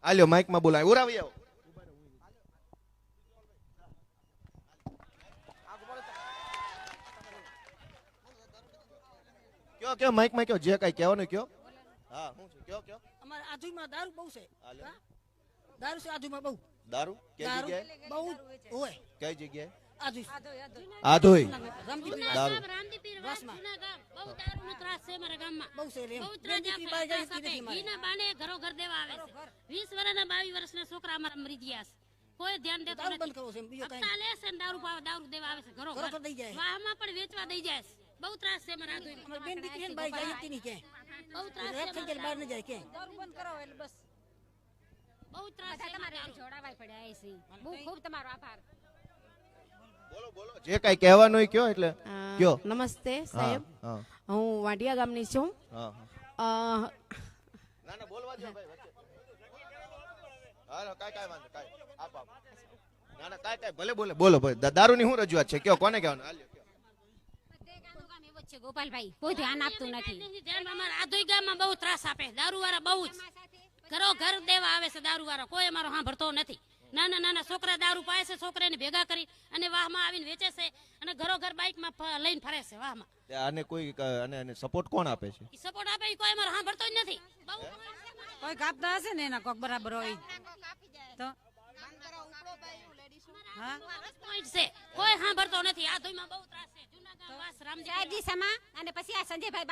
આલ્યો માઇક માં બોલાય ઉરાવી આવો કયો કયો માઇક માં કયો જે કઈ કહેવાનું કયો હા હું છે કયો કયો અમારે આજુમાં દારૂ બહુ છે હાલો. હા? દારૂ છે આજુમાં બહુ દારૂ કઈ દારૂ જગ્યાએ બહુ હોય કઈ જગ્યાએ આજુ આધોઈ રામજીપીર દારૂ રામદીપીર વાસમાં. જૂના ગામ બહુ દારૂનો ત્રાસ છે મારા ગામમાં બહુ છે રેમ બહુ ત્રાસ રામજીપીર બાઈ જાય આપે. નથી મારે. ઘીના બાને ઘરો ઘર દેવા આવે છે 20 વર્ષના 22 વર્ષના છોકરા અમારા મરી ગયા છે કોઈ ધ્યાન દેતો દારૂ નથી બંધ કરવો છે બીજો કઈ હપ્તા લે છે ને દારૂ પાવા દારૂ દેવા આવે છે ઘરો ઘરો ઘર ઘર દઈ જાય. વાહમાં પણ વેચવા દઈ જાય છે બહુ ત્રાસ છે મારા આધોઈને. અમારી બેન દીકરી ને બાઈ જાય જ નહીં ક્યાંય બહુ ત્રાસ રાત છે થઈ જાય બહાર ન જાય ક્યાંય દારૂ બંધ કરાવો એટલે બસ બહુ ત્રાસ છે તમારે મારા જોડાવાય પડ્યા છે બહુ ખૂબ તમારો આભાર બોલો બોલો જે કઈ કહેવાનું હોય કયો એટલે કયો નમસ્તે હા સાહેબ હા હું વાડિયા ગામની છું હા અ, ના ના બોલવા દો ભાઈ વચ્ચે હાલો કાઈ વાંધો કાઈ આપ ના ના કાઈ ભલે બોલે બોલો ભાઈ દારૂની શું રજૂઆત છે કયો કોને કહેવાનું હાલ્યો કયો. બધે ગામનું કામ એવું જ છે ગોપાલભાઈ કોઈ ધ્યાન આપતું નથી ધ્યાન અમારા આધોઈ ગામમાં બહુ ત્રાસ આપે દારૂ વાળા બહુ જ ઘરો ઘર દેવા આવે છે દારૂ વાળા કોઈ અમારો સાંભળતો નથી નાના નાના છોકરા દારૂ પાય છે છોકરાને ભેગા કરી અને વાહમાં આવીને વેચે છે અને ઘરો ઘર બાઇકમાં લઈને ફરે છે વાહમાં તે આને કોઈ આને સપોર્ટ કોણ આપે છે ઈ સપોર્ટ આપે ઈ કોઈ અમારો સાંભળતો જ નથી બહુ કોઈ કાપતા હશે ને એના કોક બરાબર હોય તો હા પોઈન્ટ છે કોઈ સાંભળતો નથી આધોઈમાં બહુ ત્રાસ છે જૂના ગામ વાસ રામજી સમા અને પછી આ સંજયભાઈ